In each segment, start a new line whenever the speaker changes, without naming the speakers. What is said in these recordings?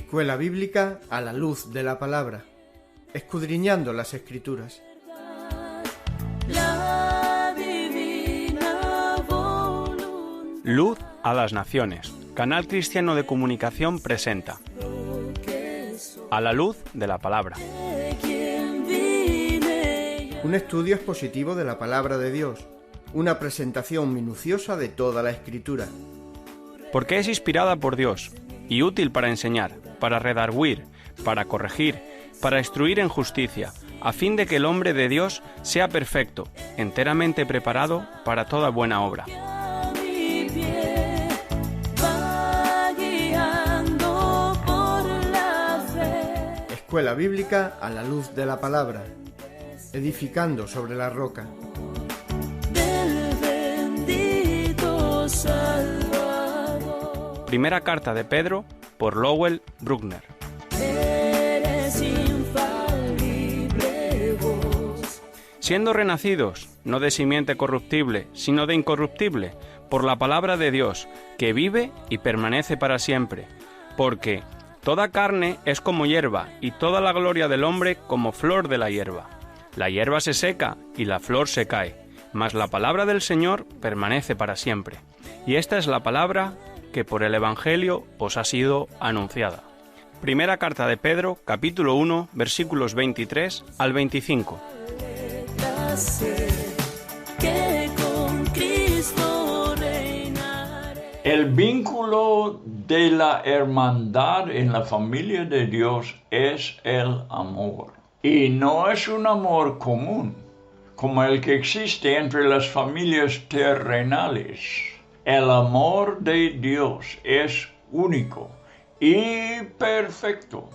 Escuela Bíblica a la luz de la palabra, escudriñando las Escrituras.
Luz a las Naciones. Canal Cristiano de Comunicación presenta A la luz de la palabra.
Un estudio expositivo de la palabra de Dios, una presentación minuciosa de toda la Escritura.
Porque es inspirada por Dios y útil para enseñar, para redarguir, para corregir, para instruir en justicia, a fin de que el hombre de Dios sea perfecto, enteramente preparado para toda buena obra.
Escuela Bíblica a la luz de la palabra, edificando sobre la roca.
Primera carta de Pedro por Lowell Bruckner. Siendo renacidos, no de simiente corruptible, sino de incorruptible, por la palabra de Dios, que vive y permanece para siempre. Porque toda carne es como hierba, y toda la gloria del hombre como flor de la hierba. La hierba se seca, y la flor se cae, mas la palabra del Señor permanece para siempre. Y esta es la palabra que por el Evangelio os ha sido anunciada. Primera carta de Pedro, capítulo 1, versículos 23 al 25.
El vínculo de la hermandad en la familia de Dios es el amor. Y no es un amor común, como el que existe entre las familias terrenales. El amor de Dios es único y perfecto.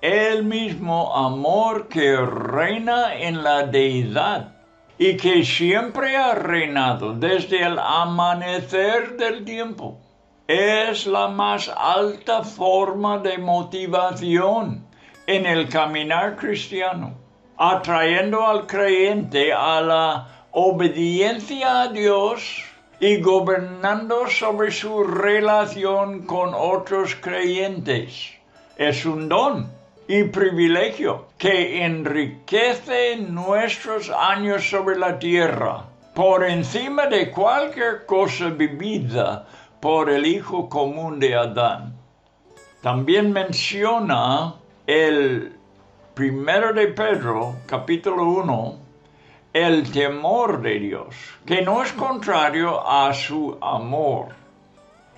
El mismo amor que reina en la deidad y que siempre ha reinado desde el amanecer del tiempo. Es la más alta forma de motivación en el caminar cristiano, atrayendo al creyente a la obediencia a Dios y gobernando sobre su relación con otros creyentes. Es un don y privilegio que enriquece nuestros años sobre la tierra, por encima de cualquier cosa vivida por el Hijo común de Adán. También menciona el 1 de Pedro, capítulo 1, el temor de Dios, que no es contrario a su amor.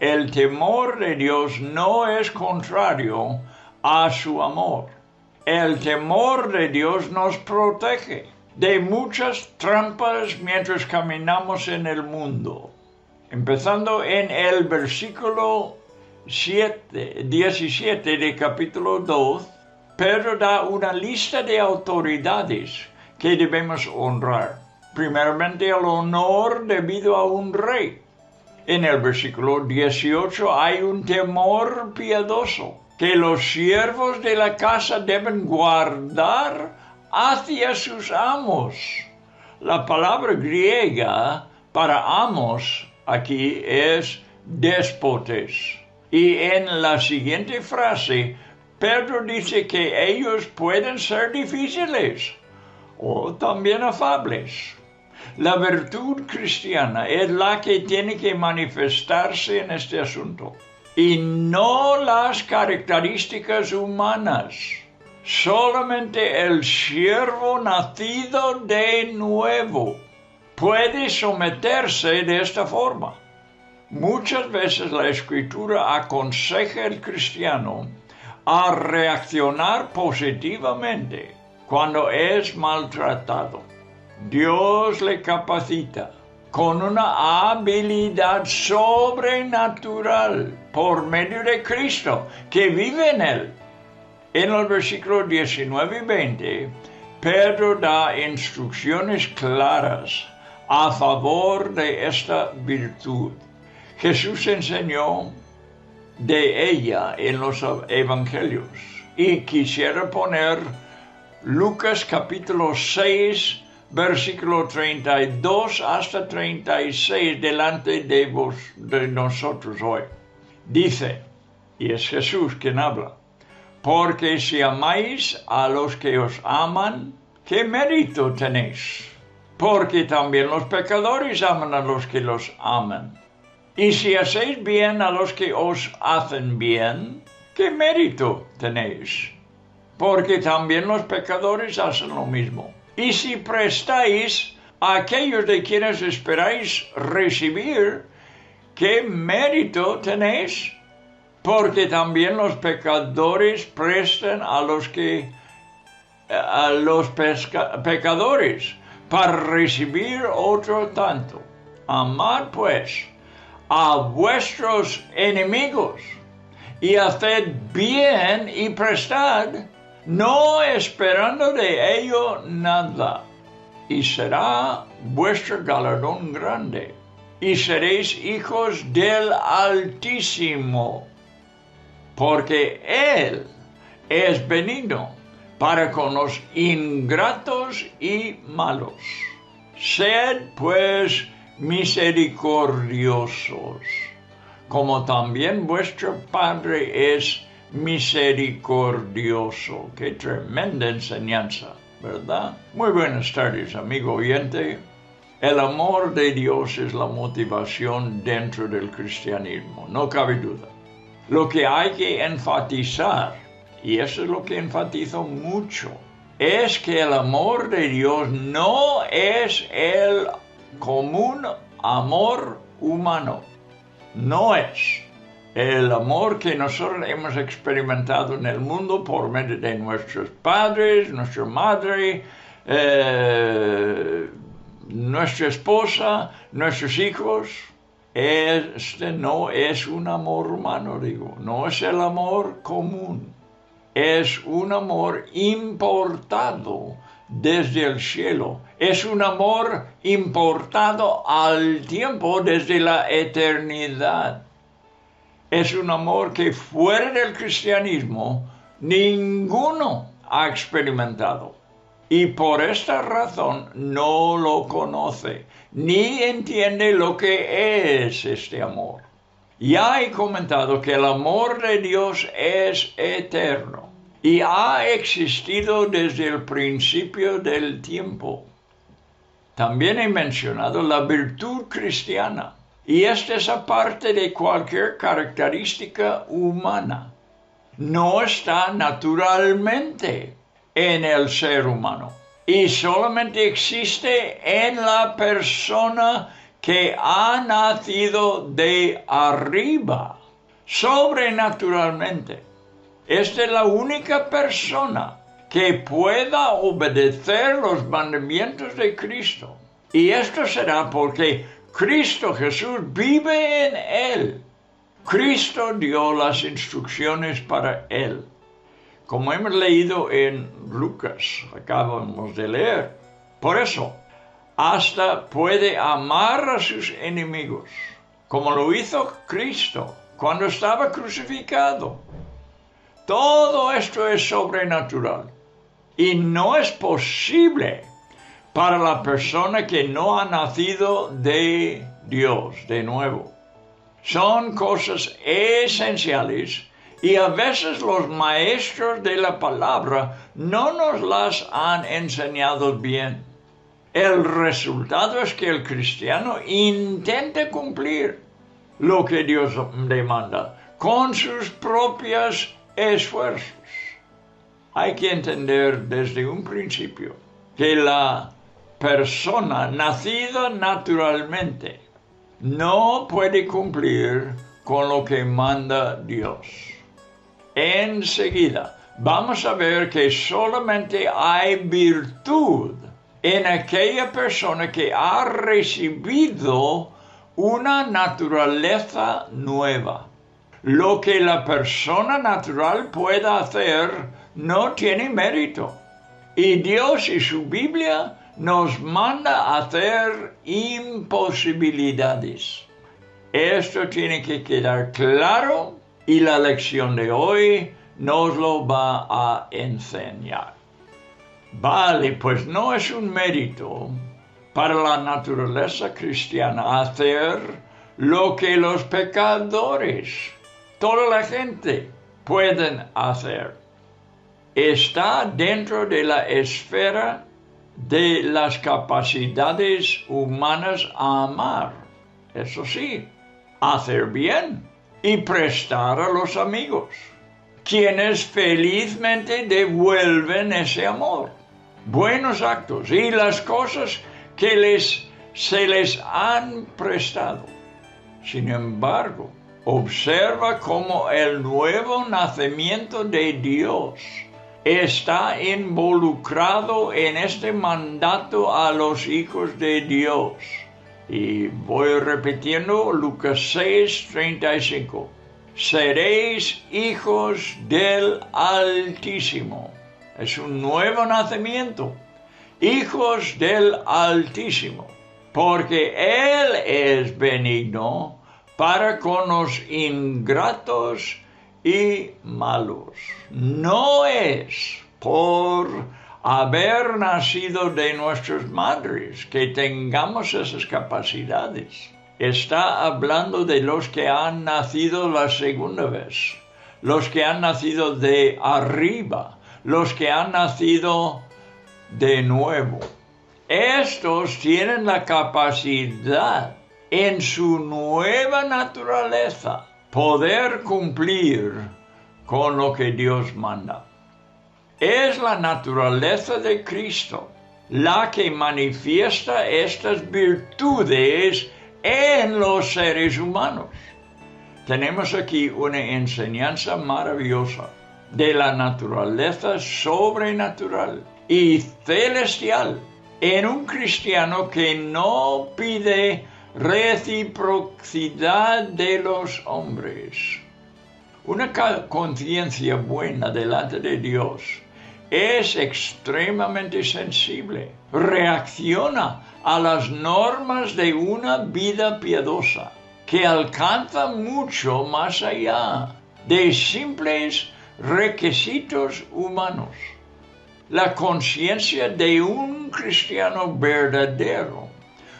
El temor de Dios no es contrario a su amor. El temor de Dios nos protege de muchas trampas mientras caminamos en el mundo. Empezando en el versículo 17 de capítulo 2, Pedro da una lista de autoridades que debemos honrar. Primeramente, el honor debido a un rey. En el versículo 18 hay un temor piadoso que los siervos de la casa deben guardar hacia sus amos. La palabra griega para amos aquí es déspotes. Y en la siguiente frase, Pedro dice que ellos pueden ser difíciles o también afables. La virtud cristiana es la que tiene que manifestarse en este asunto, y no las características humanas. Solamente el siervo nacido de nuevo puede someterse de esta forma. Muchas veces la Escritura aconseja al cristiano a reaccionar positivamente cuando es maltratado. Dios le capacita con una habilidad sobrenatural por medio de Cristo que vive en él. En el versículo 19 y 20, Pedro da instrucciones claras a favor de esta virtud. Jesús enseñó de ella en los evangelios y quisiera poner Lucas capítulo 6, versículo 32 hasta 36 delante de nosotros hoy. Dice, y es Jesús quien habla: Porque si amáis a los que os aman, ¿qué mérito tenéis? Porque también los pecadores aman a los que los aman. Y si hacéis bien a los que os hacen bien, ¿qué mérito tenéis? Porque también los pecadores hacen lo mismo. Y si prestáis a aquellos de quienes esperáis recibir, ¿qué mérito tenéis? Porque también los pecadores prestan a los pecadores para recibir otro tanto. Amad pues a vuestros enemigos y haced bien y prestad, no esperando de ello nada, y será vuestro galardón grande, y seréis hijos del Altísimo, porque Él es benigno para con los ingratos y malos. Sed pues misericordiosos, como también vuestro Padre es misericordioso. Qué tremenda enseñanza, ¿verdad? Muy buenas tardes, amigo oyente. El amor de Dios es la motivación dentro del cristianismo, no cabe duda. Lo que hay que enfatizar, y eso es lo que enfatizo mucho, es que el amor de Dios no es el común amor humano. No es el amor que nosotros hemos experimentado en el mundo por medio de nuestros padres, nuestra madre, nuestra esposa, nuestros hijos. Este no es un amor humano, digo, no es el amor común. Es un amor importado desde el cielo. Es un amor importado al tiempo desde la eternidad. Es un amor que fuera del cristianismo ninguno ha experimentado. Y por esta razón no lo conoce, ni entiende lo que es este amor. Ya he comentado que el amor de Dios es eterno y ha existido desde el principio del tiempo. También he mencionado la virtud cristiana, y esta es aparte de cualquier característica humana. No está naturalmente en el ser humano y solamente existe en la persona que ha nacido de arriba, sobrenaturalmente. Esta es la única persona que pueda obedecer los mandamientos de Cristo. Y esto será porque Cristo Jesús vive en él. Cristo dio las instrucciones para él. Como hemos leído en Lucas, acabamos de leer. Por eso, hasta puede amar a sus enemigos, como lo hizo Cristo cuando estaba crucificado. Todo esto es sobrenatural y no es posible para la persona que no ha nacido de Dios de nuevo. Son cosas esenciales y a veces los maestros de la palabra no nos las han enseñado bien. El resultado es que el cristiano intenta cumplir lo que Dios demanda con sus propios esfuerzos. Hay que entender desde un principio que la persona nacida naturalmente no puede cumplir con lo que manda Dios. Enseguida vamos a ver que solamente hay virtud en aquella persona que ha recibido una naturaleza nueva. Lo que la persona natural pueda hacer no tiene mérito. Y Dios y su Biblia nos manda a hacer imposibilidades. Esto tiene que quedar claro y la lección de hoy nos lo va a enseñar. Vale, pues no es un mérito para la naturaleza cristiana hacer lo que los pecadores, toda la gente, pueden hacer. está dentro de la esfera de las capacidades humanas a amar. Eso sí, hacer bien y prestar a los amigos, quienes felizmente devuelven ese amor, buenos actos y las cosas que se les han prestado. Sin embargo, observa cómo el nuevo nacimiento de Dios está involucrado en este mandato a los hijos de Dios. Y voy repitiendo Lucas 6:35. Seréis hijos del Altísimo. Es un nuevo nacimiento. Hijos del Altísimo. Porque Él es benigno para con los ingratos y malos. No es por haber nacido de nuestras madres que tengamos esas capacidades. Está hablando de los que han nacido la segunda vez, los que han nacido de arriba, los que han nacido de nuevo. Estos tienen la capacidad en su nueva naturaleza poder cumplir con lo que Dios manda. Es la naturaleza de Cristo la que manifiesta estas virtudes en los seres humanos. Tenemos aquí una enseñanza maravillosa de la naturaleza sobrenatural y celestial en un cristiano que no pide reciprocidad de los hombres. Una conciencia buena delante de Dios es extremadamente sensible, reacciona a las normas de una vida piadosa que alcanza mucho más allá de simples requisitos humanos. La conciencia de un cristiano verdadero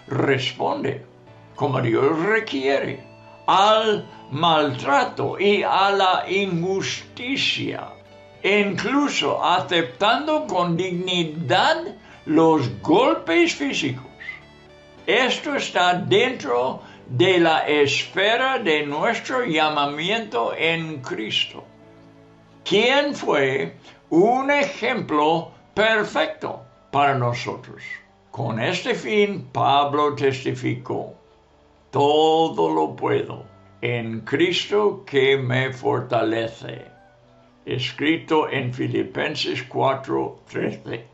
responde, como Dios requiere, al maltrato y a la injusticia, incluso aceptando con dignidad los golpes físicos. Esto está dentro de la esfera de nuestro llamamiento en Cristo, quien fue un ejemplo perfecto para nosotros. Con este fin, Pablo testificó: todo lo puedo en Cristo que me fortalece. Escrito en Filipenses 4:13.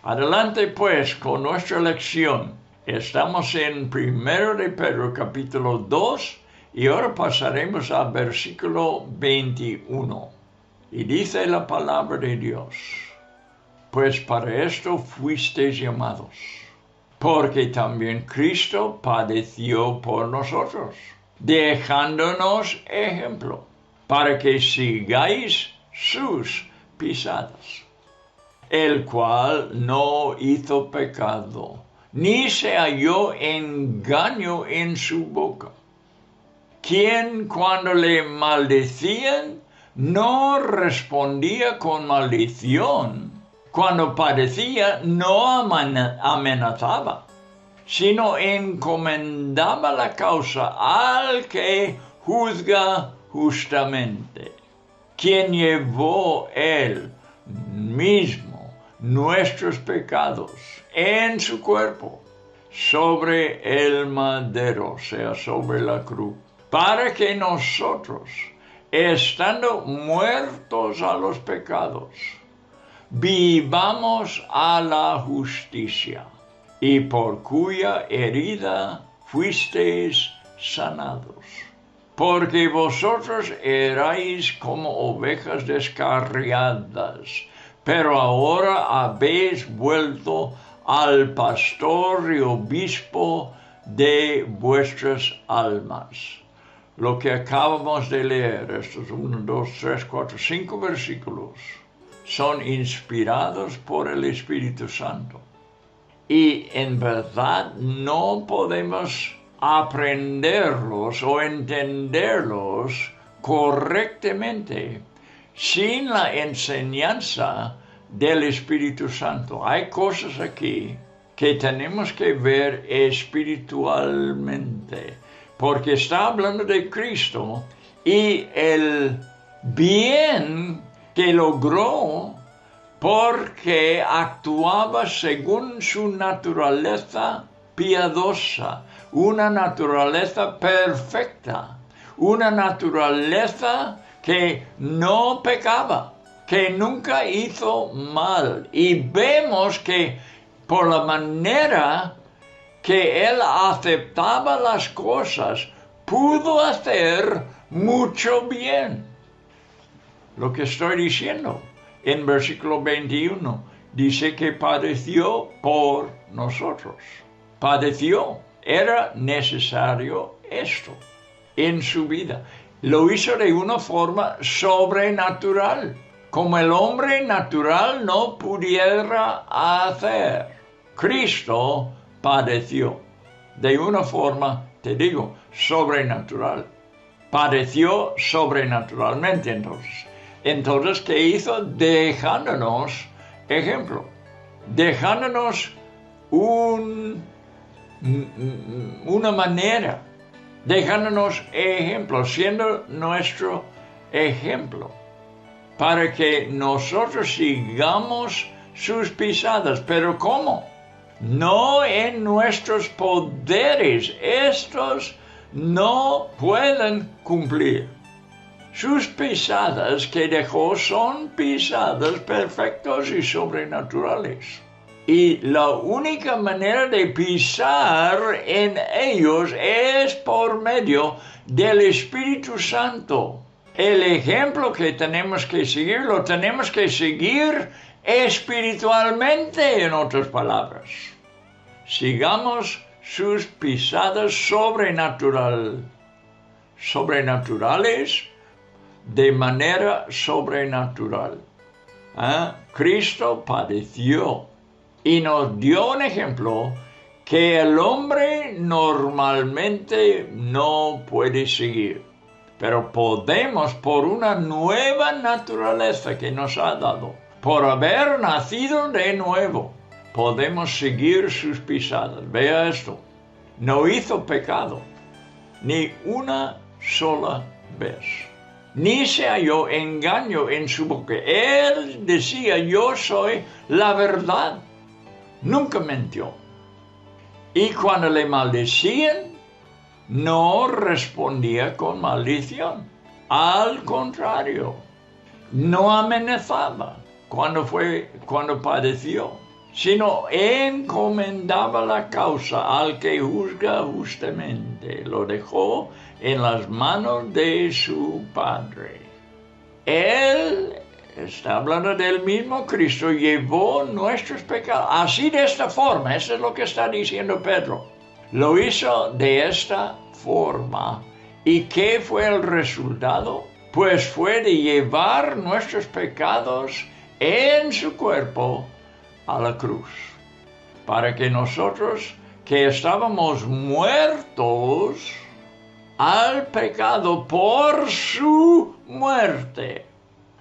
Adelante pues con nuestra lección. Estamos en 1 de Pedro capítulo 2 y ahora pasaremos al versículo 21. Y dice la palabra de Dios: pues para esto fuisteis llamados, porque también Cristo padeció por nosotros, dejándonos ejemplo, para que sigáis sus pisadas, el cual no hizo pecado, ni se halló engaño en su boca, quien cuando le maldecían no respondía con maldición, cuando padecía no amenazaba, sino encomendaba la causa al que juzga justamente, quien llevó él mismo nuestros pecados en su cuerpo sobre el madero, o sea, sobre la cruz, para que nosotros, estando muertos a los pecados, vivamos a la justicia, y por cuya herida fuisteis sanados. Porque vosotros erais como ovejas descarriadas, pero ahora habéis vuelto al pastor y obispo de vuestras almas. Lo que acabamos de leer, estos 1, 2, 3, 4, 5 versículos, son inspirados por el Espíritu Santo. Y en verdad no podemos aprenderlos o entenderlos correctamente sin la enseñanza del Espíritu Santo. Hay cosas aquí que tenemos que ver espiritualmente, porque está hablando de Cristo y el bien que logró porque actuaba según su naturaleza piadosa, una naturaleza perfecta, una naturaleza que no pecaba, que nunca hizo mal. Y vemos que por la manera que él aceptaba las cosas, pudo hacer mucho bien. Lo que estoy diciendo en versículo 21, dice que padeció por nosotros. Padeció. Era necesario esto en su vida. Lo hizo de una forma sobrenatural, como el hombre natural no pudiera hacer. Cristo padeció de una forma, te digo, sobrenatural. Padeció sobrenaturalmente entonces. Entonces, ¿qué hizo? Dejándonos ejemplo, dejándonos una manera, dejándonos ejemplo, siendo nuestro ejemplo, para que nosotros sigamos sus pisadas. ¿Pero cómo? No en nuestros poderes. Estos no pueden cumplir. Sus pisadas que dejó son pisadas perfectas y sobrenaturales. Y la única manera de pisar en ellos es por medio del Espíritu Santo. El ejemplo que tenemos que seguir, lo tenemos que seguir espiritualmente, en otras palabras. Sigamos sus pisadas sobrenaturales, de manera sobrenatural. Cristo padeció y nos dio un ejemplo que el hombre normalmente no puede seguir, pero podemos, por una nueva naturaleza que nos ha dado, por haber nacido de nuevo, podemos seguir sus pisadas. Vea esto, no hizo pecado ni una sola vez, ni se halló engaño en su boca. Él decía: yo soy la verdad. Nunca mintió. Y cuando le maldecían, no respondía con maldición. Al contrario, no amenazaba cuando padeció, sino encomendaba la causa al que juzga justamente. Lo dejó en las manos de su Padre. Él, está hablando del mismo Cristo, llevó nuestros pecados. Así, de esta forma, eso es lo que está diciendo Pedro. Lo hizo de esta forma. ¿Y qué fue el resultado? Pues fue de llevar nuestros pecados en su cuerpo a la cruz, para que nosotros, que estábamos muertos al pecado por su muerte,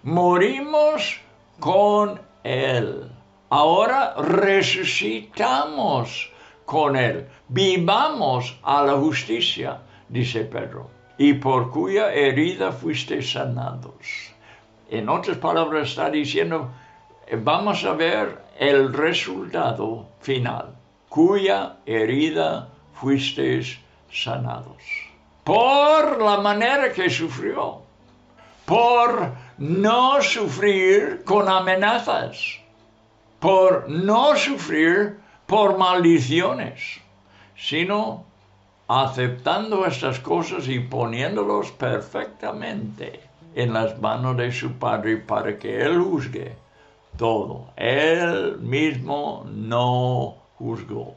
morimos con Él. Ahora resucitamos con Él. Vivamos a la justicia, dice Pedro, y por cuya herida fuisteis sanados. En otras palabras, está diciendo, vamos a ver el resultado final, cuya herida fuisteis sanados. Por la manera que sufrió, por no sufrir con amenazas, por no sufrir por maldiciones, sino aceptando estas cosas y poniéndolos perfectamente en las manos de su Padre para que Él juzgue todo. Él mismo no juzgó.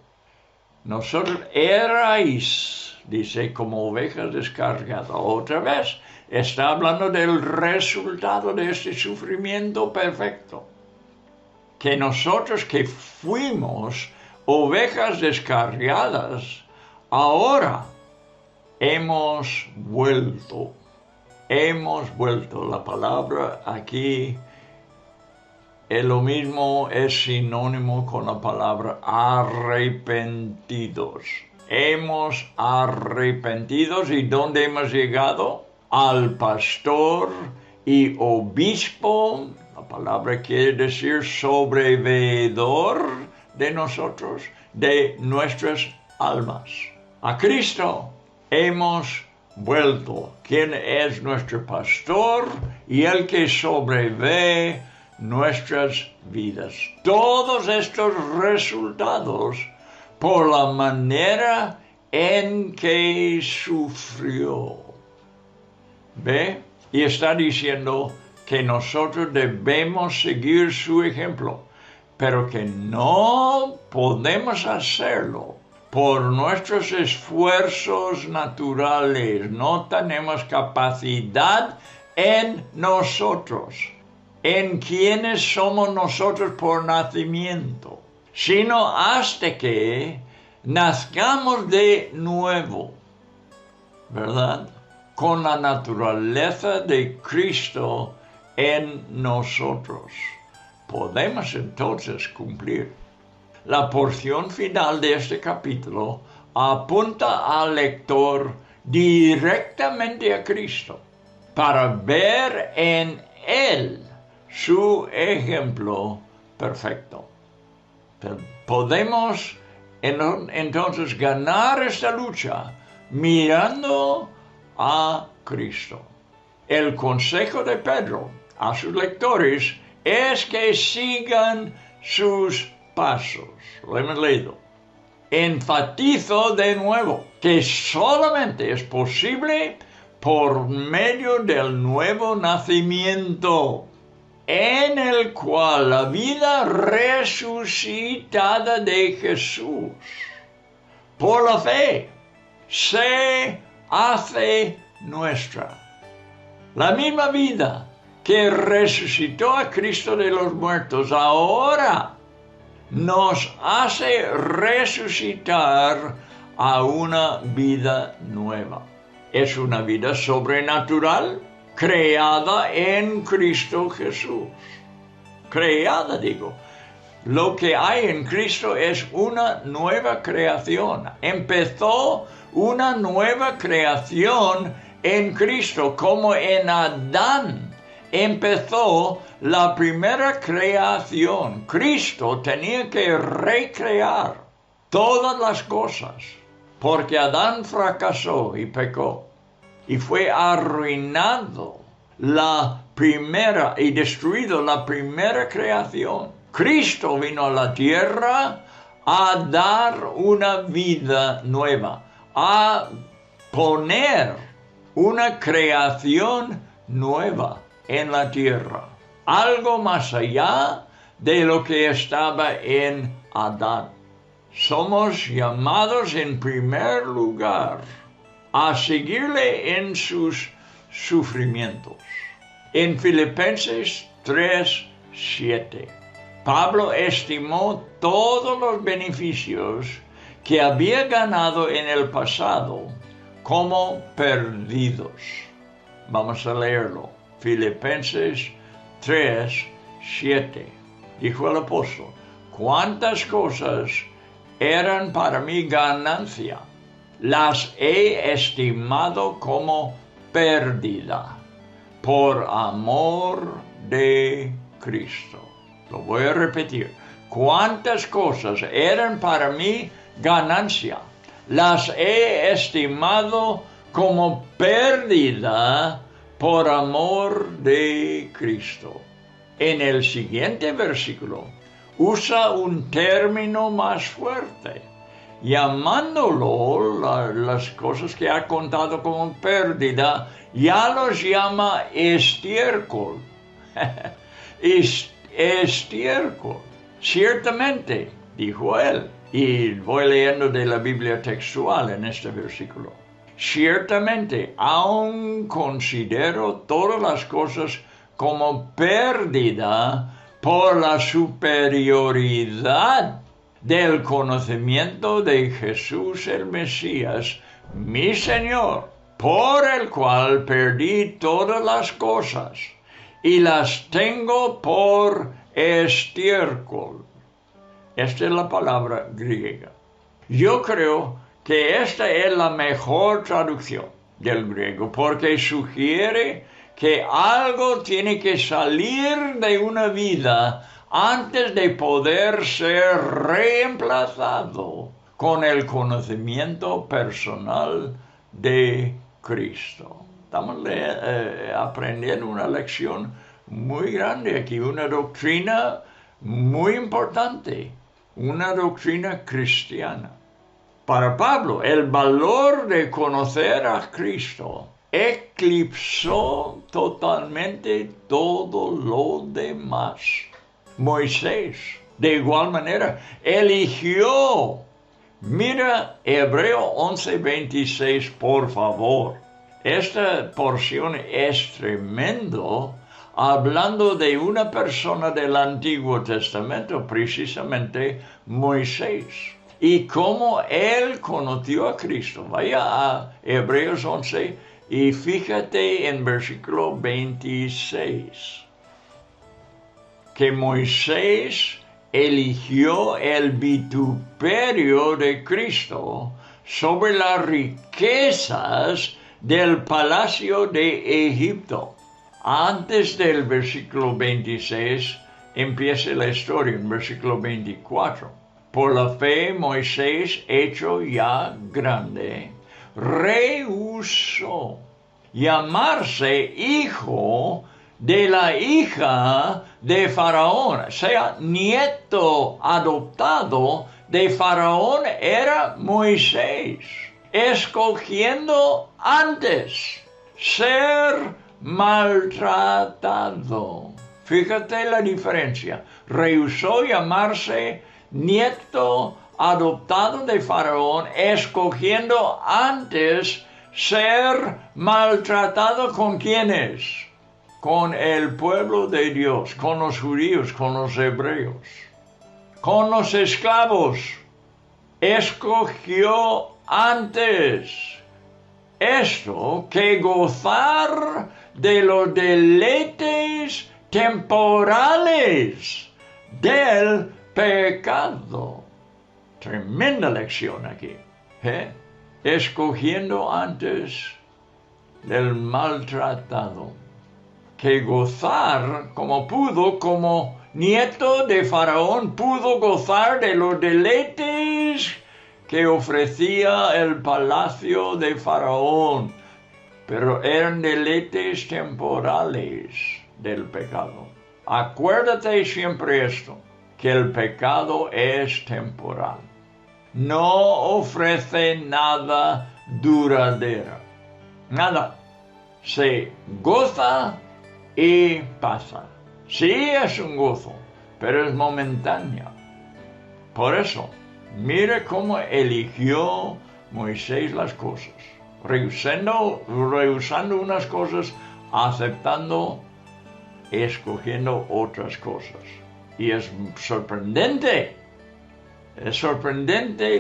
Nosotros erais, dice, como ovejas descargadas. Otra vez, está hablando del resultado de este sufrimiento perfecto. Que nosotros que fuimos ovejas descarriadas, ahora hemos vuelto hemos vuelto. La palabra aquí es lo mismo, es sinónimo con la palabra arrepentidos. Hemos arrepentidos. ¿Y dónde hemos llegado? Al pastor y obispo. La palabra quiere decir sobreveedor de nosotros, de nuestras almas. A Cristo hemos vuelto, quien es nuestro pastor y el que sobrevé nuestras vidas. Todos estos resultados por la manera en que sufrió. ¿Ve? Y está diciendo que nosotros debemos seguir su ejemplo, pero que no podemos hacerlo por nuestros esfuerzos naturales. No tenemos capacidad en nosotros, en quienes somos nosotros por nacimiento, sino hasta que nazcamos de nuevo, ¿verdad? Con la naturaleza de Cristo en nosotros. Podemos entonces cumplir. La porción final de este capítulo apunta al lector directamente a Cristo para ver en Él su ejemplo perfecto. Podemos entonces ganar esta lucha mirando a Cristo. El consejo de Pedro a sus lectores es que sigan sus pasos. Lo hemos leído. Enfatizo de nuevo que solamente es posible por medio del nuevo nacimiento, en el cual la vida resucitada de Jesús, por la fe, se hace nuestra. La misma vida que resucitó a Cristo de los muertos ahora nos hace resucitar a una vida nueva. Es una vida sobrenatural creada en Cristo Jesús. Creada, digo. Lo que hay en Cristo es una nueva creación. Empezó una nueva creación en Cristo, como en Adán empezó la primera creación. Cristo tenía que recrear todas las cosas, porque Adán fracasó y pecó, y fue arruinado la primera y destruido la primera creación. Cristo vino a la tierra a dar una vida nueva, a poner una creación nueva en la tierra, algo más allá de lo que estaba en Adán. Somos llamados en primer lugar a seguirle en sus sufrimientos. En Filipenses 3:7, Pablo estimó todos los beneficios que había ganado en el pasado como perdidos. Vamos a leerlo. Filipenses 3:7. Dijo el apóstol: cuántas cosas eran para mí ganancia, las he estimado como pérdida por amor de Cristo. Lo voy a repetir. Cuántas cosas eran para mí ganancia, las he estimado como pérdida por amor de Cristo. En el siguiente versículo usa un término más fuerte, llamándolo las cosas que ha contado como pérdida, ya los llama estiércol. Estiércol. Ciertamente, dijo él, y voy leyendo de la Biblia textual en este versículo. Ciertamente, aún considero todas las cosas como pérdida por la superioridad del conocimiento de Jesús el Mesías, mi Señor, por el cual perdí todas las cosas y las tengo por estiércol. Esta es la palabra griega. Yo creo que esta es la mejor traducción del griego, porque sugiere que algo tiene que salir de una vida antes de poder ser reemplazado con el conocimiento personal de Cristo. Estamos aprendiendo una lección muy grande aquí, una doctrina muy importante, una doctrina cristiana. Para Pablo, el valor de conocer a Cristo eclipsó totalmente todo lo demás. Moisés, de igual manera, eligió. Mira Hebreo 11:26, por favor. Esta porción es tremendo, hablando de una persona del Antiguo Testamento, precisamente Moisés, y cómo él conoció a Cristo. Vaya a Hebreos 11 y fíjate en versículo 26, que Moisés eligió el vituperio de Cristo sobre las riquezas del palacio de Egipto. Antes del versículo 26 empieza la historia en versículo 24. Por la fe Moisés, hecho ya grande, rehusó llamarse hijo de la hija de Faraón, o sea, nieto adoptado de Faraón era Moisés, escogiendo antes ser maltratado. Fíjate la diferencia. Rehusó llamarse nieto adoptado de Faraón, escogiendo antes ser maltratado ¿con quiénes? Con el pueblo de Dios, con los judíos, con los hebreos, con los esclavos. Escogió antes esto que gozar de los deleites temporales del pecado. Tremenda lección aquí, escogiendo antes del maltratado que gozar como pudo, como nieto de Faraón, pudo gozar de los deleites que ofrecía el palacio de Faraón, pero eran deleites temporales del pecado. Acuérdate siempre esto, que el pecado es temporal. No ofrece nada duradero. Nada. Se goza y pasa. Sí es un gozo, pero es momentáneo. Por eso, mire cómo eligió Moisés las cosas. Rehusando unas cosas, escogiendo otras cosas. Y es sorprendente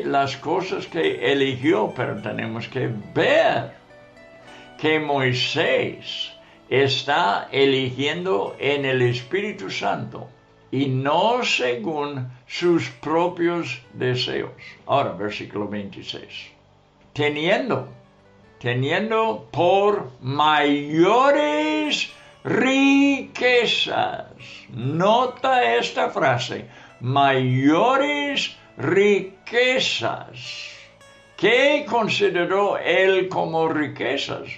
las cosas que eligió, pero tenemos que ver que Moisés está eligiendo en el Espíritu Santo y no según sus propios deseos. Ahora, versículo 26. Teniendo por mayores riquezas. Nota esta frase, mayores riquezas. ¿Qué consideró él como riquezas?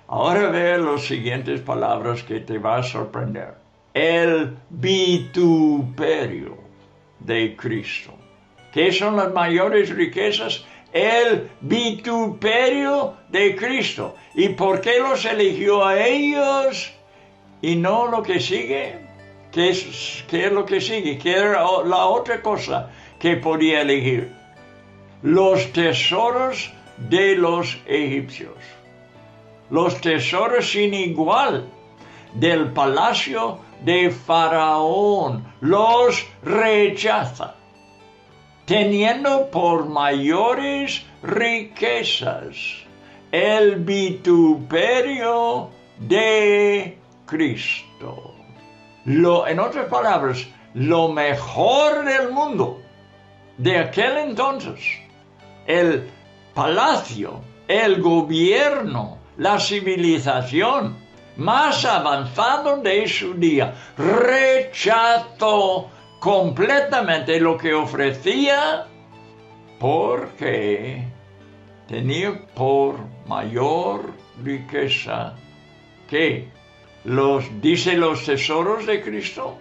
Ahora ve las siguientes palabras que te va a sorprender. El vituperio de Cristo. ¿Qué son las mayores riquezas? El vituperio de Cristo. ¿Y por qué los eligió a ellos y no lo que sigue? ¿Qué es lo que sigue? ¿Qué era la otra cosa que podía elegir? Los tesoros de los egipcios. Los tesoros sin igual del palacio de Faraón. Los rechaza, teniendo por mayores riquezas el vituperio de Cristo. En otras palabras, lo mejor del mundo de aquel entonces, el palacio, el gobierno, la civilización más avanzado de su día, rechazó completamente lo que ofrecía porque tenía por mayor riqueza que dice los tesoros de Cristo,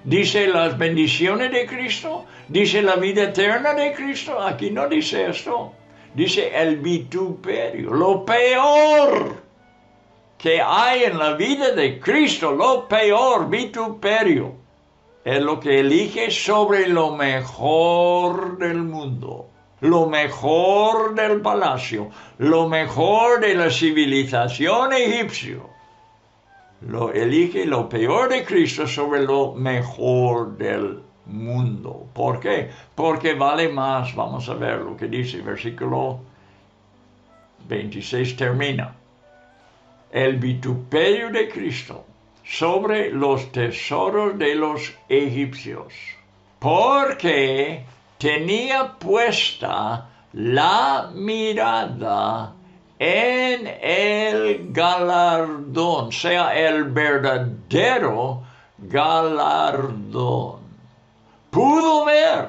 dice las bendiciones de Cristo, dice la vida eterna de Cristo. Aquí no dice esto, dice el vituperio, lo peor que hay en la vida de Cristo, lo peor, vituperio, es lo que elige sobre lo mejor del mundo, lo mejor del palacio, lo mejor de la civilización egipcia. Lo elige lo peor de Cristo sobre lo mejor del mundo. ¿Por qué? Porque vale más. Vamos a ver lo que dice, versículo 26 termina. El vituperio de Cristo sobre los tesoros de los egipcios, porque tenía puesta la mirada en el galardón, sea el verdadero galardón. Pudo ver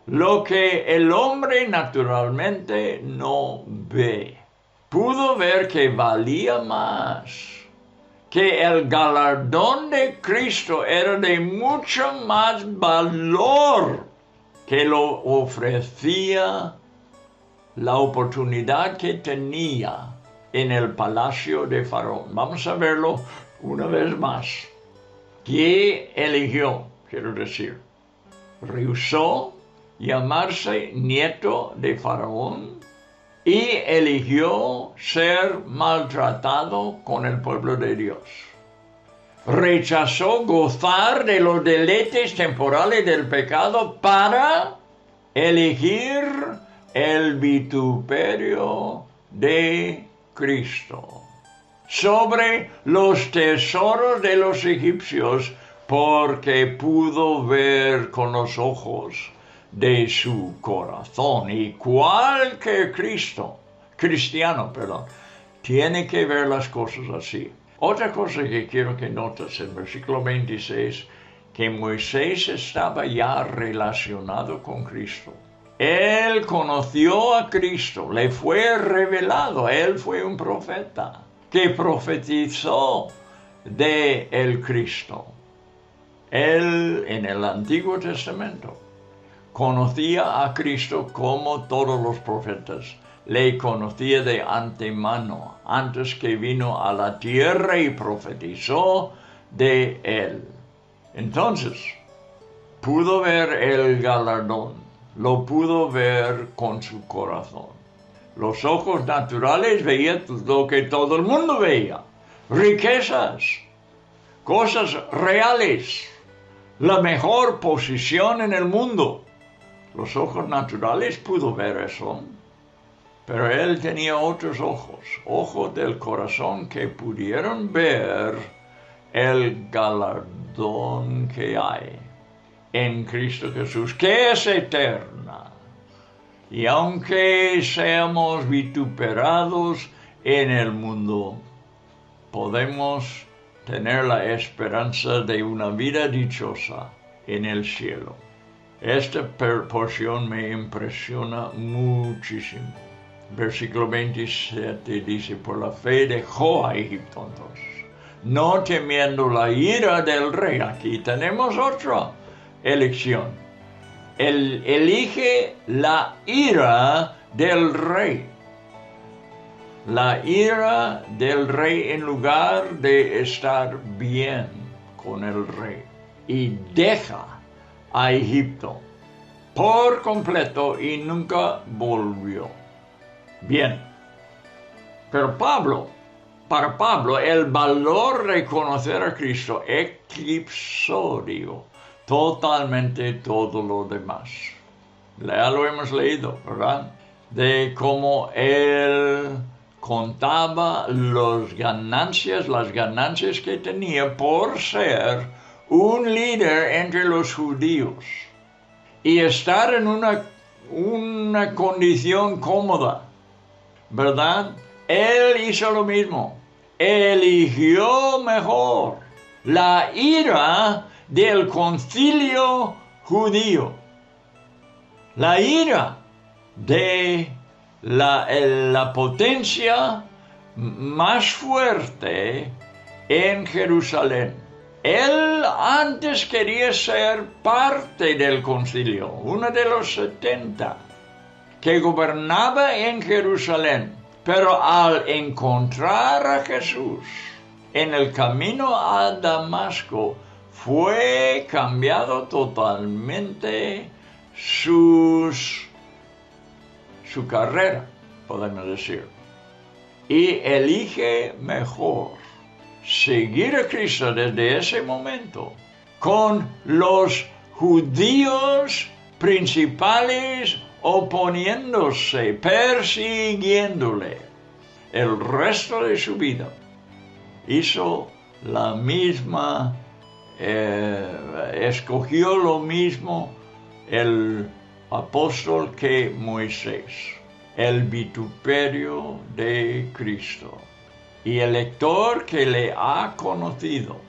lo que el hombre naturalmente no ve. Pudo ver que valía más, que el galardón de Cristo era de mucho más valor que lo ofrecía la oportunidad que tenía en el palacio de Faraón. Vamos a verlo una vez más. ¿Qué eligió? Quiero decir, rehusó llamarse nieto de Faraón y eligió ser maltratado con el pueblo de Dios. Rechazó gozar de los deleites temporales del pecado para elegir el vituperio de Cristo sobre los tesoros de los egipcios, porque pudo ver con los ojos de su corazón. Y cualquier cristiano, tiene que ver las cosas así. Otra cosa que quiero que notes en versículo 26, que Moisés estaba ya relacionado con Cristo. Él conoció a Cristo, le fue revelado, él fue un profeta que profetizó de el Cristo. Él en el Antiguo Testamento conocía a Cristo como todos los profetas. Le conocía de antemano, antes que vino a la tierra y profetizó de él. Entonces, pudo ver el galardón, lo pudo ver con su corazón. Los ojos naturales veían lo que todo el mundo veía. Riquezas, cosas reales, la mejor posición en el mundo. Los ojos naturales pudo ver eso. Pero él tenía otros ojos del corazón que pudieron ver el galardón que hay en Cristo Jesús, que es eterna. Y aunque seamos vituperados en el mundo, podemos tener la esperanza de una vida dichosa en el cielo. Esta porción me impresiona muchísimo. Versículo 27 dice, por la fe dejó a Egipto entonces, no temiendo la ira del rey. Aquí tenemos otra elección. Él elige la ira del rey. La ira del rey en lugar de estar bien con el rey. Y deja a Egipto por completo y nunca volvió. Bien, pero para Pablo, el valor de conocer a Cristo eclipsó, totalmente todo lo demás. Ya lo hemos leído, ¿verdad? De cómo él contaba las ganancias que tenía por ser un líder entre los judíos y estar en una condición cómoda, ¿verdad? Él hizo lo mismo, eligió mejor la ira del concilio judío, la ira de la potencia más fuerte en Jerusalén. Él antes quería ser parte del concilio, uno de los 70 que gobernaba en Jerusalén, pero al encontrar a Jesús en el camino a Damasco, fue cambiado totalmente su carrera, podemos decir, y elige mejor seguir a Cristo desde ese momento, con los judíos principales oponiéndose, persiguiéndole. El resto de su vida hizo la misma, escogió lo mismo el apóstol que Moisés, el vituperio de Cristo. Y el lector que le ha conocido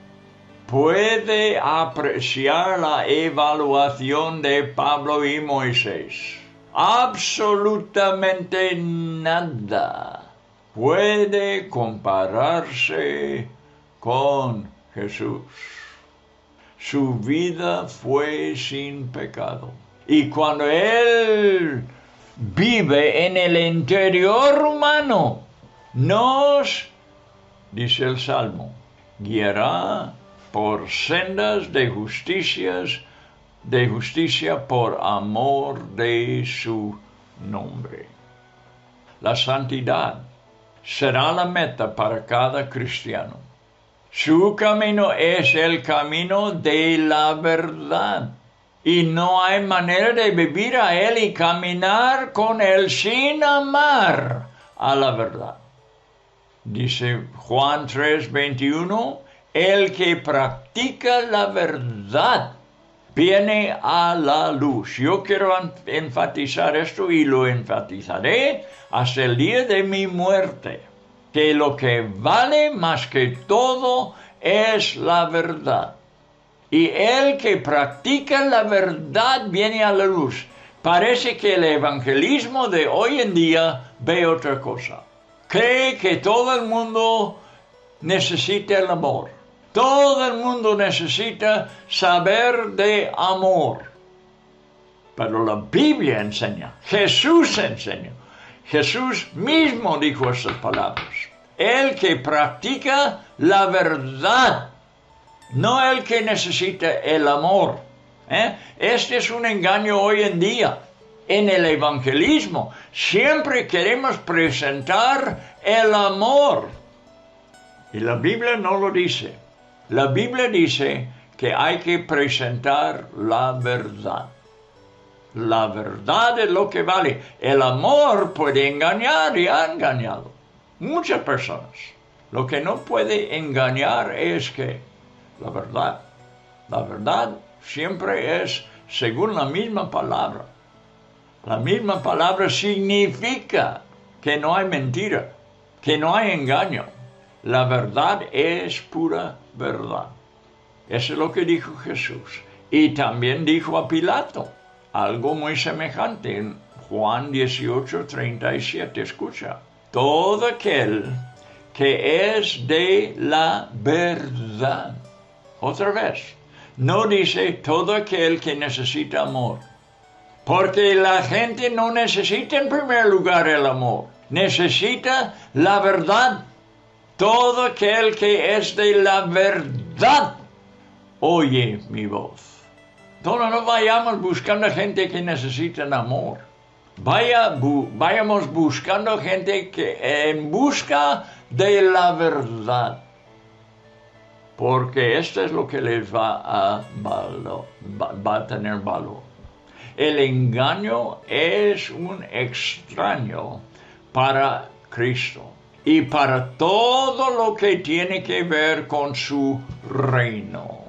puede apreciar la evaluación de Pablo y Moisés. Absolutamente nada puede compararse con Jesús. Su vida fue sin pecado. Y cuando Él vive en el interior humano, nos, dice el Salmo, guiará por sendas de justicia por amor de su nombre. La santidad será la meta para cada cristiano. Su camino es el camino de la verdad. Y no hay manera de vivir a Él y caminar con Él sin amar a la verdad. Dice Juan 3:21, el que practica la verdad viene a la luz. Yo quiero enfatizar esto y lo enfatizaré hasta el día de mi muerte, que lo que vale más que todo es la verdad. Y el que practica la verdad viene a la luz. Parece que el evangelismo de hoy en día ve otra cosa. Cree que todo el mundo necesita el amor. Todo el mundo necesita saber de amor. Pero la Biblia enseña, Jesús enseña. Jesús mismo dijo estas palabras. El que practica la verdad, no el que necesita el amor. Este es un engaño hoy en día. En el evangelismo siempre queremos presentar el amor. Y la Biblia no lo dice. La Biblia dice que hay que presentar la verdad. La verdad es lo que vale. El amor puede engañar y ha engañado muchas personas. Lo que no puede engañar es que la verdad siempre es según la misma palabra. La misma palabra significa que no hay mentira, que no hay engaño. La verdad es pura verdad. Eso es lo que dijo Jesús. Y también dijo a Pilato algo muy semejante en Juan 18:37. Escucha. Todo aquel que es de la verdad. Otra vez. No dice todo aquel que necesita amor. Porque la gente no necesita en primer lugar el amor. Necesita la verdad. Todo aquel que es de la verdad oye mi voz. Entonces no vayamos buscando gente que necesita amor. Vayamos buscando gente que en busca de la verdad. Porque esto es lo que les va a tener valor. El engaño es un extraño para Cristo. y para todo lo que tiene que ver con su reino.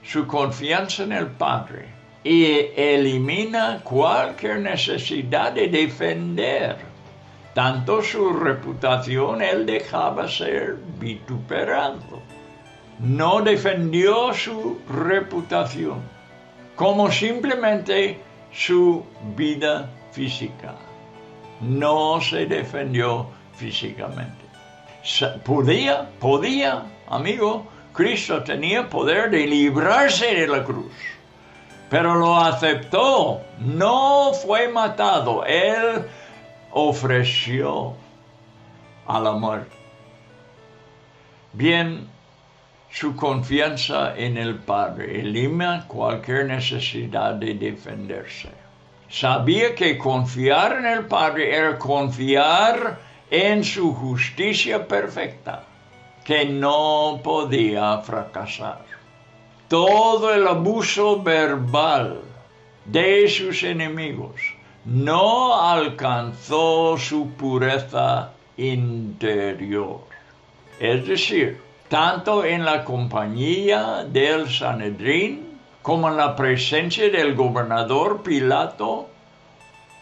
Su confianza en el Padre y elimina cualquier necesidad de defender. Tanto su reputación él dejaba ser vituperado. No defendió su reputación, como simplemente su vida física. No se defendió físicamente. Podía, amigo, Cristo tenía poder de librarse de la cruz, pero lo aceptó, no fue matado, él ofreció a la muerte. Bien, su confianza en el Padre elimina cualquier necesidad de defenderse. Sabía que confiar en el Padre era confiar en su justicia perfecta, que no podía fracasar. Todo el abuso verbal de sus enemigos no alcanzó su pureza interior. Es decir, tanto en la compañía del Sanedrín como en la presencia del gobernador Pilato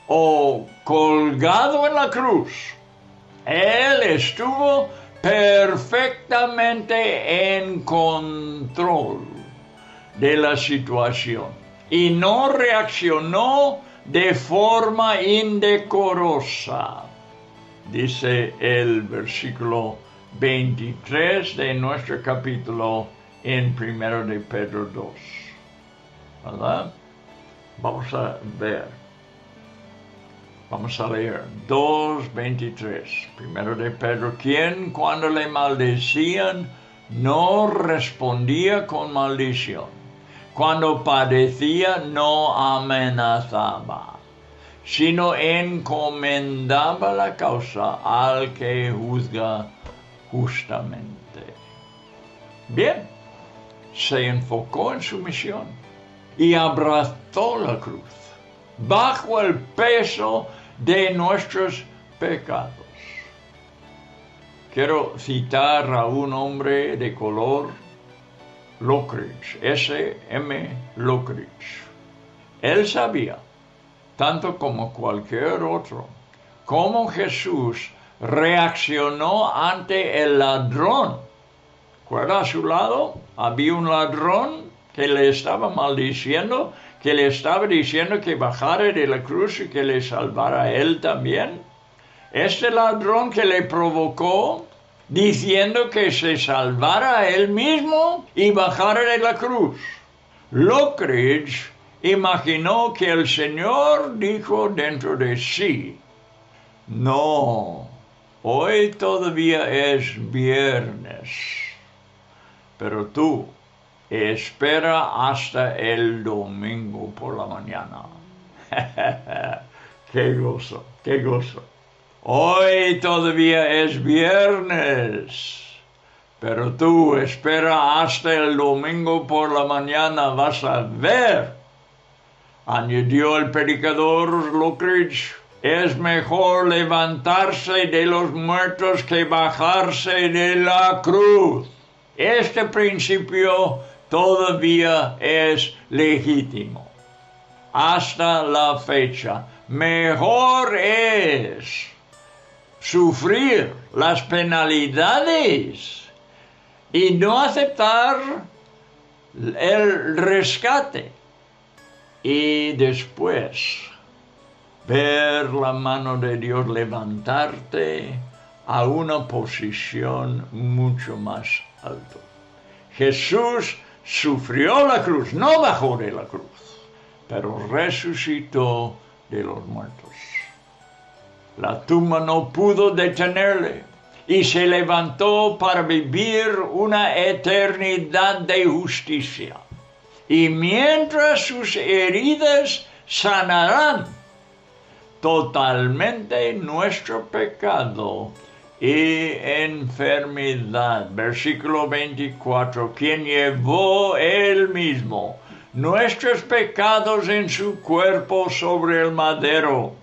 o colgado en la cruz, él estuvo perfectamente en control de la situación y no reaccionó de forma indecorosa. Dice el versículo 23 de nuestro capítulo en 1 de Pedro 2. ¿Verdad? Vamos a ver. Vamos a leer 2:23. 1 de Pedro, quien cuando le maldecían no respondía con maldición. Cuando padecía no amenazaba, sino encomendaba la causa al que juzga justamente. Bien, se enfocó en su misión y abrazó la cruz bajo el peso de nuestros pecados. Quiero citar a un hombre de color, Lockridge, S.M. Lockridge. Él sabía, tanto como cualquier otro, cómo Jesús reaccionó ante el ladrón. ¿Recuerda? A su lado había un ladrón que le estaba maldiciendo, que le estaba diciendo que bajara de la cruz y que le salvara a él también. Este ladrón que le provocó, diciendo que se salvara a él mismo y bajara de la cruz. Lockridge imaginó que el Señor dijo dentro de sí: no, hoy todavía es viernes, pero tú espera hasta el domingo por la mañana. ¡Qué gozo, qué gozo! Hoy todavía es viernes, pero tú espera hasta el domingo por la mañana, vas a ver. Añadió el predicador Lockridge: es mejor levantarse de los muertos que bajarse de la cruz. Este principio todavía es legítimo. Hasta la fecha, mejor es sufrir las penalidades y no aceptar el rescate y después ver la mano de Dios levantarte a una posición mucho más alta. Jesús sufrió la cruz, no bajó de la cruz, pero resucitó de los muertos. La tumba no pudo detenerle y se levantó para vivir una eternidad de justicia. Y mientras sus heridas sanarán totalmente nuestro pecado y enfermedad. Versículo 24, quien llevó él mismo nuestros pecados en su cuerpo sobre el madero,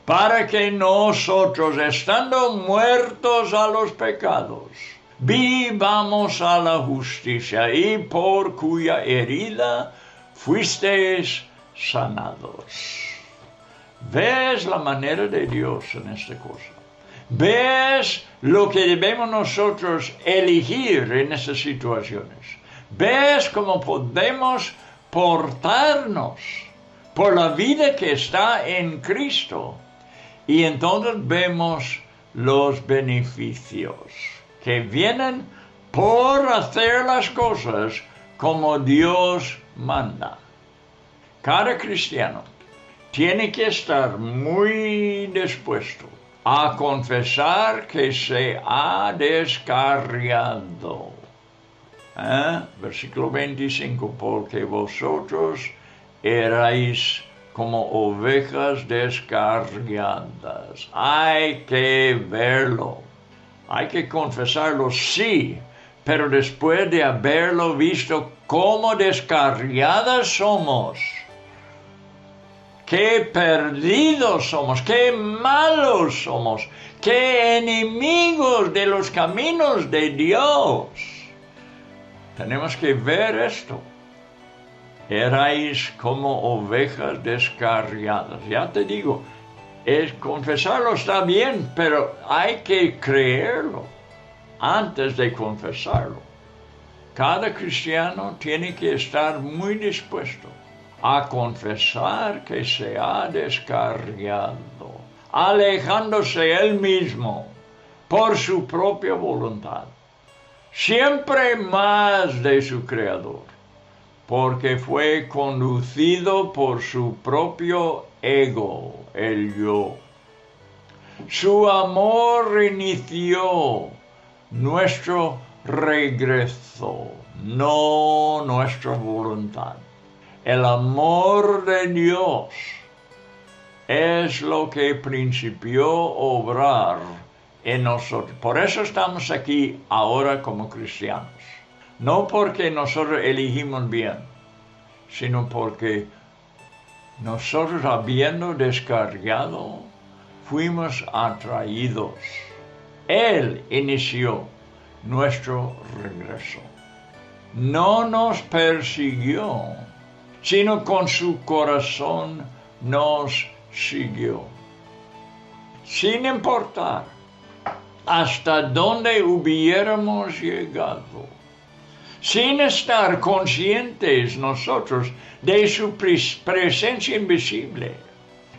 para que nosotros, estando muertos a los pecados, vivamos a la justicia, y por cuya herida fuisteis sanados. ¿Ves la manera de Dios en esta cosa? ¿Ves lo que debemos nosotros elegir en estas situaciones? ¿Ves cómo podemos portarnos por la vida que está en Cristo? Y entonces vemos los beneficios que vienen por hacer las cosas como Dios manda. Cada cristiano tiene que estar muy dispuesto a confesar que se ha descarriado. Versículo 25, porque vosotros erais como ovejas descarriadas. Hay que verlo, hay que confesarlo, sí, pero después de haberlo visto cómo descarriadas somos, qué perdidos somos, qué malos somos, qué enemigos de los caminos de Dios. Tenemos que ver esto. Erais como ovejas descarriadas. Ya te digo, confesarlo está bien, pero hay que creerlo antes de confesarlo. Cada cristiano tiene que estar muy dispuesto a confesar que se ha descarriado, alejándose él mismo por su propia voluntad, siempre más de su Creador, porque fue conducido por su propio ego, el yo. Su amor inició nuestro regreso, no nuestra voluntad. El amor de Dios es lo que principió a obrar en nosotros. Por eso estamos aquí ahora como cristianos. No porque nosotros elegimos bien, sino porque nosotros, habiendo descarriado, fuimos atraídos. Él inició nuestro regreso. No nos persiguió, sino con su corazón nos siguió. Sin importar hasta dónde hubiéramos llegado, sin estar conscientes nosotros de su presencia invisible.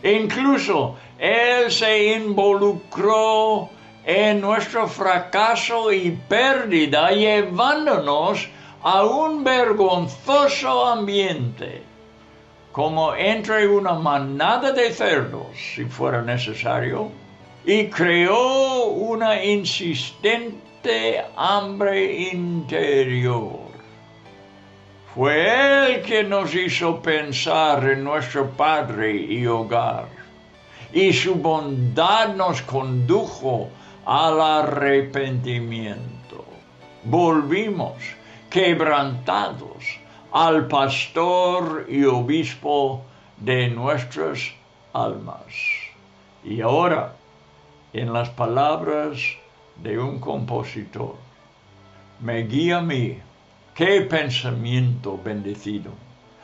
Incluso Él se involucró en nuestro fracaso y pérdida, llevándonos a un vergonzoso ambiente, como entre una manada de cerdos, si fuera necesario, y creó una insistente hambre interior. Fue Él que nos hizo pensar en nuestro Padre y hogar, y su bondad nos condujo al arrepentimiento. Volvimos quebrantados al pastor y obispo de nuestras almas. Y ahora, en las palabras de un compositor, me guía a mí, qué pensamiento bendecido,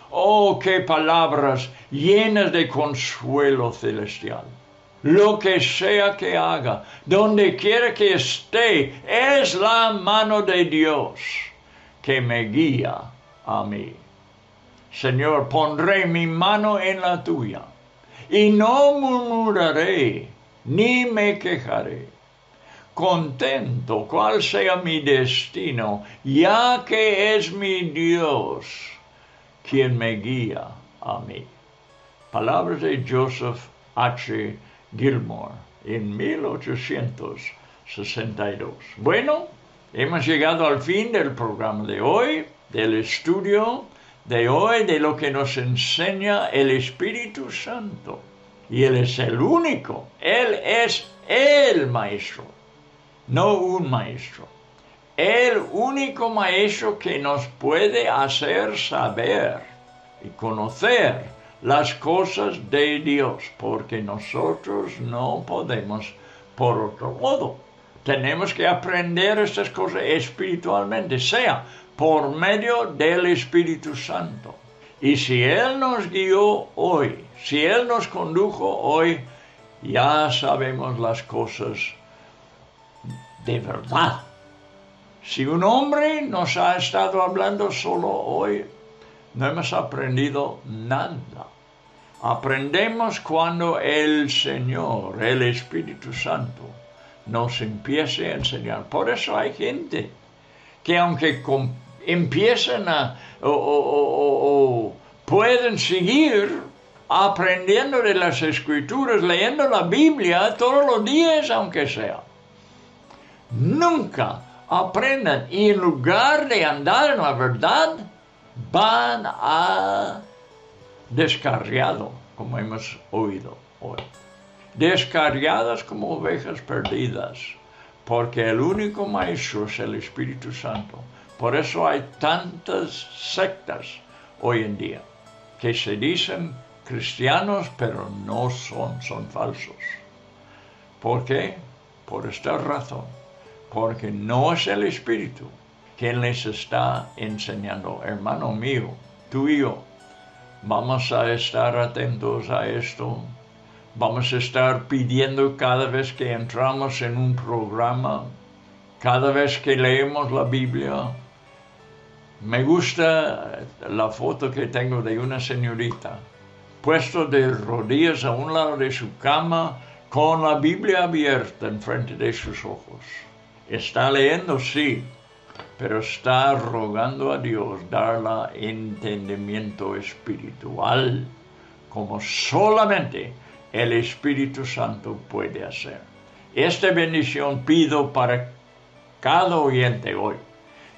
oh, qué palabras llenas de consuelo celestial. Lo que sea que haga, donde quiera que esté, es la mano de Dios que me guía a mí. Señor, pondré mi mano en la tuya y no murmuraré ni me quejaré. Contento cual sea mi destino, ya que es mi Dios quien me guía a mí. Palabras de Joseph H. Gilmore en 1862. Bueno, hemos llegado al fin del programa de hoy, del estudio de hoy, de lo que nos enseña el Espíritu Santo. Y Él es el único, Él es el Maestro, no un maestro. El único Maestro que nos puede hacer saber y conocer las cosas de Dios, porque nosotros no podemos por otro modo. Tenemos que aprender estas cosas espiritualmente, sea por medio del Espíritu Santo. Y si Él nos guió hoy, si Él nos condujo hoy, ya sabemos las cosas de verdad. Si un hombre nos ha estado hablando solo hoy, no hemos aprendido nada. Aprendemos cuando el Señor, el Espíritu Santo, nos empiece a enseñar. Por eso hay gente que aunque empiecen o pueden seguir aprendiendo de las Escrituras, leyendo la Biblia todos los días, aunque sea, nunca aprendan, y en lugar de andar en la verdad, van a descarriado, como hemos oído hoy. Descarriadas como ovejas perdidas, porque el único maestro es el Espíritu Santo. Por eso hay tantas sectas hoy en día, que se dicen cristianos, pero no son falsos. ¿Por qué? Por esta razón. Porque no es el Espíritu quien les está enseñando. Hermano mío, tú y yo, vamos a estar atentos a esto. Vamos a estar pidiendo cada vez que entramos en un programa, cada vez que leemos la Biblia. Me gusta la foto que tengo de una señorita, puesto de rodillas a un lado de su cama, con la Biblia abierta enfrente de sus ojos. Está leyendo, sí, pero está rogando a Dios darle entendimiento espiritual, como solamente el Espíritu Santo puede hacer. Esta bendición pido para cada oyente hoy,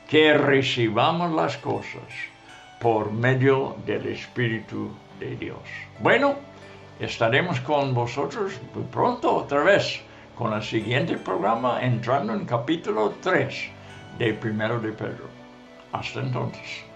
que recibamos las cosas por medio del Espíritu de Dios. Bueno, estaremos con vosotros muy pronto otra vez con el siguiente programa, entrando en capítulo 3 de Primero de Pedro. Hasta entonces.